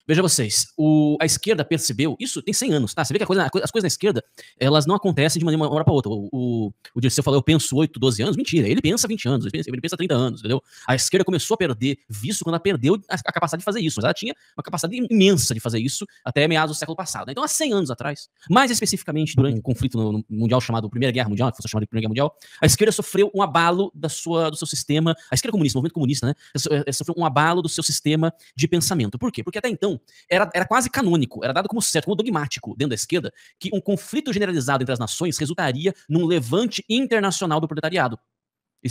Veja vocês, a esquerda percebeu, isso tem 100 anos, tá? Você vê que as coisas na esquerda, elas não acontecem de uma hora para outra. O Dirceu falou, eu penso 8, 12 anos, mentira, ele pensa 20 anos, ele pensa 30 anos, entendeu? A esquerda começou a perder visto quando ela perdeu a capacidade de fazer isso, mas ela tinha uma capacidade imensa de fazer isso até meados do século passado. Então, há 100 anos atrás, mais especificamente durante um conflito no mundial chamado Primeira Guerra Mundial, que foi chamado de Primeira Guerra Mundial, a esquerda sofreu um abalo do seu sistema, a esquerda comunista, o movimento comunista, né? Sofreu um abalo do seu sistema de pensamento. Por quê? Porque até então, era quase canônico, era dado como certo, como dogmático dentro da esquerda, que um conflito generalizado entre as nações resultaria num levante internacional do proletariado.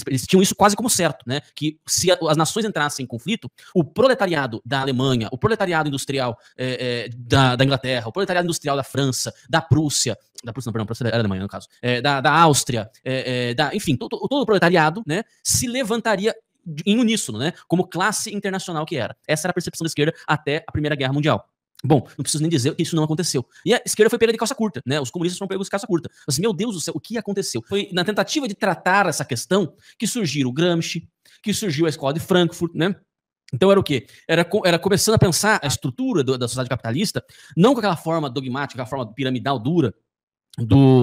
Eles tinham isso quase como certo, né? Que se as nações entrassem em conflito, o proletariado da Alemanha, o proletariado industrial da Inglaterra, o proletariado industrial da França, da Prússia, não, Prússia era a Alemanha no caso, da Áustria, enfim, todo o proletariado, né, se levantaria em uníssono, né? Como classe internacional que era. Essa era a percepção da esquerda até a Primeira Guerra Mundial. Bom, não preciso nem dizer que isso não aconteceu. E a esquerda foi pega de calça curta, né? Os comunistas foram pegos de calça curta. Assim, meu Deus do céu, o que aconteceu? Foi na tentativa de tratar essa questão que surgiu o Gramsci, que surgiu a Escola de Frankfurt, né? Então era o quê? Era começando a pensar a estrutura da sociedade capitalista, não com aquela forma dogmática, aquela forma piramidal dura,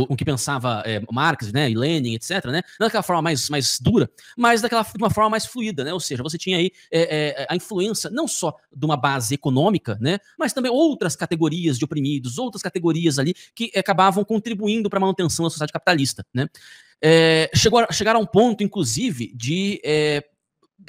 o que pensava Marx, né, e Lenin, etc., né, não daquela forma mais dura, mas de uma forma mais fluida, né, ou seja, você tinha aí a influência não só de uma base econômica, né, mas também outras categorias de oprimidos, outras categorias ali que acabavam contribuindo para a manutenção da sociedade capitalista, né. Chegaram a um ponto, inclusive, de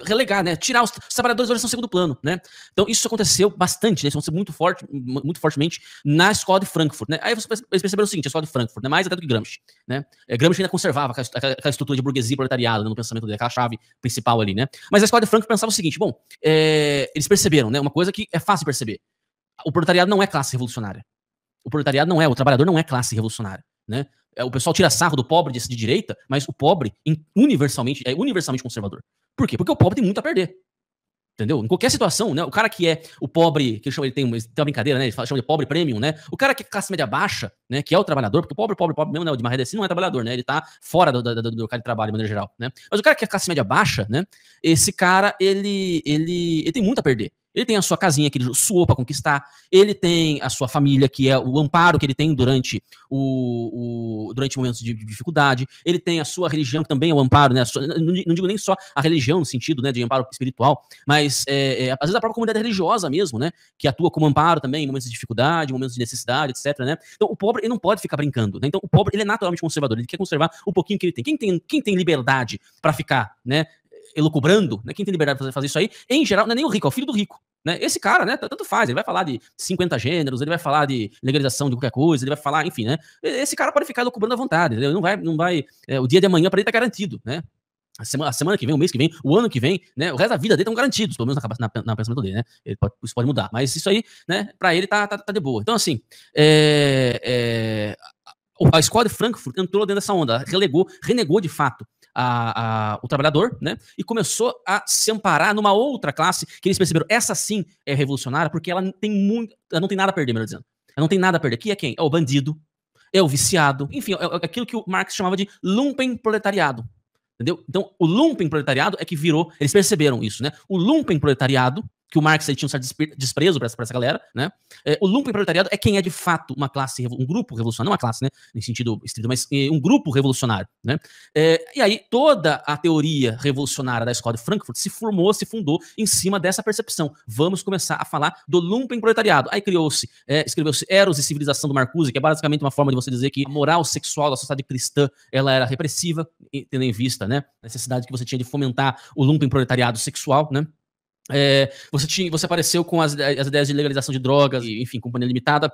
relegar, né, tirar os trabalhadores da oração segundo plano, né. Então isso aconteceu bastante, né, isso aconteceu muito fortemente na Escola de Frankfurt, né. Aí eles perceberam o seguinte, a Escola de Frankfurt, né, mais até do que Gramsci, né. Gramsci ainda conservava aquela estrutura de burguesia e proletariado, né, no pensamento dele, aquela chave principal ali, né. Mas a Escola de Frankfurt pensava o seguinte, bom, eles perceberam, né, uma coisa que é fácil de perceber, o proletariado não é classe revolucionária, o trabalhador não é classe revolucionária, né. O pessoal tira sarro do pobre de direita, mas o pobre é universalmente conservador. Por quê? Porque o pobre tem muito a perder. Entendeu? Em qualquer situação, né? O cara que é o pobre, que ele tem uma brincadeira, né? Eles chamam de pobre premium, né? O cara que é classe média baixa, né? Que é o trabalhador, porque o pobre mesmo, né? O de Marredeci não é trabalhador, né? Ele tá fora do mercado de trabalho, de maneira geral, né? Mas o cara que é classe média baixa, né? Esse cara, ele tem muito a perder. Ele tem a sua casinha que ele suou para conquistar, ele tem a sua família, que é o amparo que ele tem durante momentos de dificuldade, ele tem a sua religião, que também é o amparo, né? Não digo nem só a religião no sentido, né, de amparo espiritual, mas às vezes a própria comunidade religiosa mesmo, né, que atua como amparo também em momentos de dificuldade, em momentos de necessidade, etc, né? Então o pobre, ele não pode ficar brincando, né? Então o pobre, ele é naturalmente conservador, ele quer conservar o pouquinho que ele tem. Quem tem liberdade para ficar, né, elucubrando, né? Quem tem liberdade para fazer isso aí, em geral, não é nem o rico, é o filho do rico, né? Esse cara, né, tanto faz, ele vai falar de 50 gêneros, ele vai falar de legalização de qualquer coisa, ele vai falar, enfim, né? Esse cara pode ficar elucubrando à vontade, entendeu? Não vai o dia de amanhã para ele tá garantido, né? A semana que vem, o mês que vem, o ano que vem, né? O resto da vida dele estão garantidos, pelo menos na pensamento dele, né? Isso pode mudar, mas isso aí, né, para ele tá de boa. Então, assim, a Escola de Frankfurt entrou dentro dessa onda, renegou de fato o trabalhador, né? E começou a se amparar numa outra classe que eles perceberam, essa sim é revolucionária, porque ela não tem nada a perder, melhor dizendo. Ela não tem nada a perder. Que é quem? É o bandido, é o viciado, enfim, é aquilo que o Marx chamava de lumpenproletariado. Entendeu? Então, o lumpenproletariado é que virou, eles perceberam isso, né? O lumpenproletariado, que o Marx tinha um certo desprezo para essa galera, né? O lumpenproletariado é quem é de fato uma classe, um grupo revolucionário, não uma classe, né? Em sentido estrito, mas um grupo revolucionário, né? E aí toda a teoria revolucionária da Escola de Frankfurt se fundou em cima dessa percepção. Vamos começar a falar do lumpenproletariado. Aí escreveu-se Eros e Civilização do Marcuse, que é basicamente uma forma de você dizer que a moral sexual da sociedade cristã, ela era repressiva, tendo em vista, né, a necessidade que você tinha de fomentar o lumpenproletariado sexual, né? Você apareceu com as ideias de legalização de drogas, e, enfim, companhia limitada,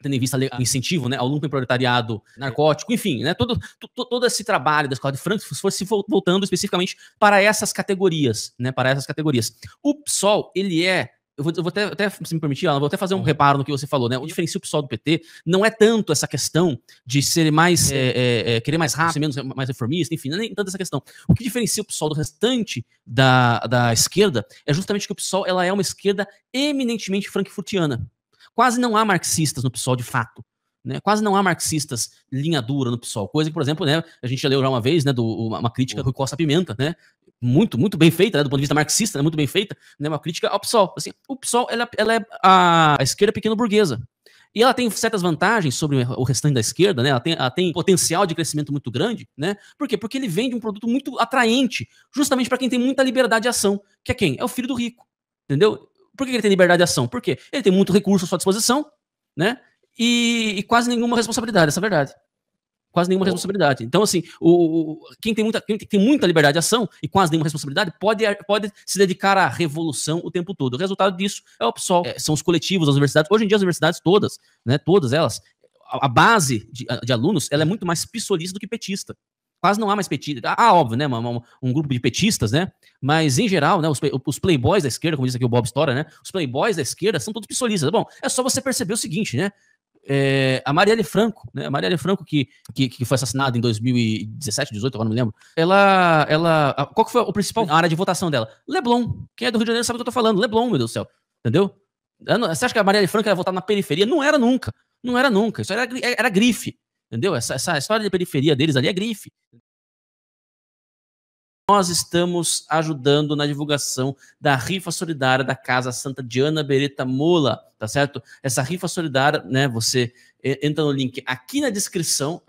tendo em vista o incentivo, né, ao lumpenproletariado narcótico, enfim, né, todo esse trabalho da Escola de Frankfurt foi se voltando especificamente para essas categorias, né, O PSOL, ele eu vou até, se me permitir, Alan, vou até fazer um reparo no que você falou, né? O diferencial do PSOL do PT não é tanto essa questão de ser mais, querer mais rápido, ser mais reformista, enfim, não é nem tanto essa questão. O que diferencia o PSOL do restante da esquerda é justamente que o PSOL, ela é uma esquerda eminentemente frankfurtiana. Quase não há marxistas no PSOL de fato, né? Quase não há marxistas linha dura no PSOL, coisa que, por exemplo, né, a gente já leu já uma vez, né, uma crítica do Rui Costa Pimenta, né? muito bem feita, né, do ponto de vista marxista, né, muito bem feita, né, uma crítica ao PSOL. Assim, o PSOL, ela é a esquerda pequeno-burguesa. E ela tem certas vantagens sobre o restante da esquerda, né? Ela tem potencial de crescimento muito grande, né? Por quê? Porque ele vende um produto muito atraente, justamente para quem tem muita liberdade de ação, que é quem? É o filho do rico, entendeu? Por que ele tem liberdade de ação? Por quê? Ele tem muito recurso à sua disposição, né? E quase nenhuma responsabilidade, essa é a verdade. Quase nenhuma responsabilidade. Então, assim, quem tem muita liberdade de ação e quase nenhuma responsabilidade pode se dedicar à revolução o tempo todo. O resultado disso é o PSOL. São os coletivos, as universidades. Hoje em dia, as universidades todas, né, todas elas, a base de alunos, ela é muito mais pissolista do que petista. Quase não há mais petista. Óbvio, né, um grupo de petistas, né, mas, em geral, né, os playboys da esquerda, como diz aqui o Bob Stora, né, os playboys da esquerda são todos pissolistas. Bom, é só você perceber o seguinte, né, a Marielle Franco, né? A Marielle Franco que foi assassinada em 2017, 18, agora não me lembro. Qual que foi o principal área de votação dela? Leblon. Quem é do Rio de Janeiro sabe o que eu tô falando. Leblon, meu Deus do céu. Entendeu? Você acha que a Marielle Franco ia votar na periferia? Não era nunca. Não era nunca. Isso era grife. Entendeu? Essa história de periferia deles ali é grife. Nós estamos ajudando na divulgação da rifa solidária da Casa Santa Diana Beretta Mola, tá certo? Essa rifa solidária, né, você entra no link aqui na descrição,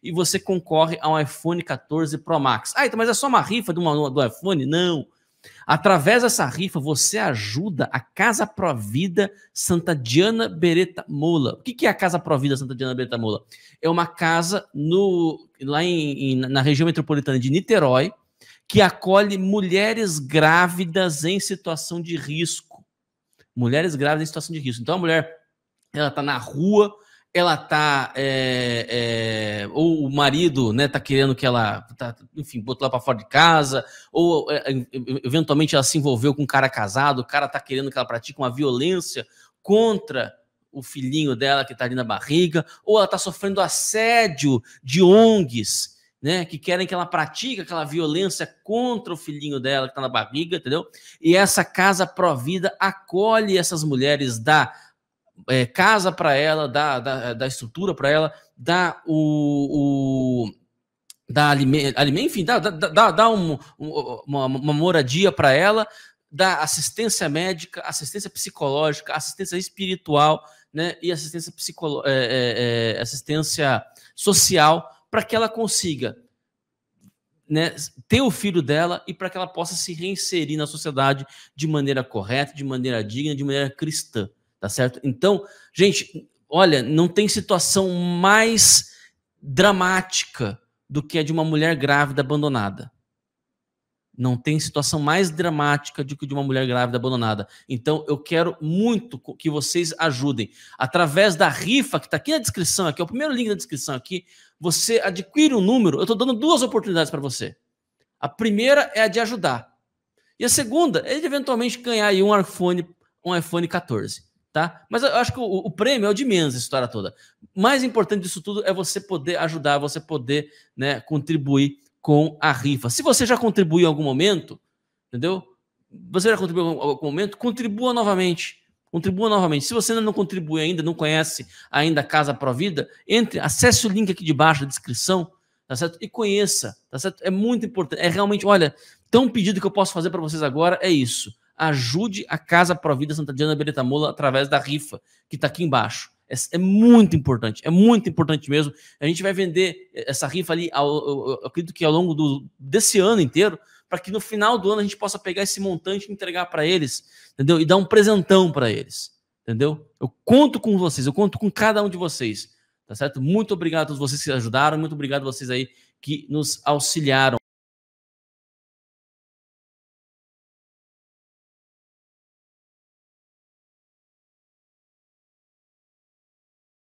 e você concorre a um iPhone 14 Pro Max. Então, mas é só uma rifa do iPhone? Não. Através dessa rifa, você ajuda a Casa Provida Santa Diana Beretta Mola. O que é a Casa Provida Santa Diana Beretta Mola? É uma casa lá na região metropolitana de Niterói, que acolhe mulheres grávidas em situação de risco. Mulheres grávidas em situação de risco. Então, a mulher, ela está na rua, ela tá, ou o marido, né, tá querendo que ela, enfim, botou ela para fora de casa, ou eventualmente ela se envolveu com um cara casado, o cara tá querendo que ela pratique uma violência contra o filhinho dela que tá ali na barriga, ou ela tá sofrendo assédio de ONGs, né, que querem que ela pratique aquela violência contra o filhinho dela que tá na barriga, entendeu? E essa Casa Provida acolhe essas mulheres, dá casa para ela, dá estrutura para ela, dá alimento, enfim, dá uma moradia para ela, dá assistência médica, assistência psicológica, assistência espiritual, né, e assistência social, para que ela consiga, né, ter o filho dela e para que ela possa se reinserir na sociedade de maneira correta, de maneira digna, de maneira cristã. Tá certo? Então, gente, olha, não tem situação mais dramática do que a de uma mulher grávida abandonada. Não tem situação mais dramática do que de uma mulher grávida abandonada. Então, eu quero muito que vocês ajudem. Através da rifa que está aqui na descrição, aqui é o primeiro link da descrição aqui, você adquire um número. Eu estou dando 2 oportunidades para você. A primeira é a de ajudar. E a segunda é de eventualmente ganhar aí um iPhone 14. Tá? Mas eu acho que o prêmio é o de menos, essa história toda. Mais importante disso tudo é você poder ajudar, você poder, né, contribuir com a rifa. Se você já contribuiu em algum momento, entendeu? Você já contribuiu em algum momento, contribua novamente. Contribua novamente. Se você ainda não contribui ainda, não conhece ainda a Casa Provida, acesse o link aqui de baixo da descrição, tá certo? E conheça, tá certo? É muito importante. É realmente, olha, um pedido que eu posso fazer para vocês agora é isso. Ajude a Casa Provida Santa Diana Beretta Mola através da rifa, que está aqui embaixo. É muito importante mesmo. A gente vai vender essa rifa ali, eu acredito que ao longo desse ano inteiro, para que no final do ano a gente possa pegar esse montante e entregar para eles, entendeu? E dar um presentão para eles, entendeu? Eu conto com vocês, eu conto com cada um de vocês, tá certo? Muito obrigado a todos vocês que ajudaram, muito obrigado a vocês aí que nos auxiliaram.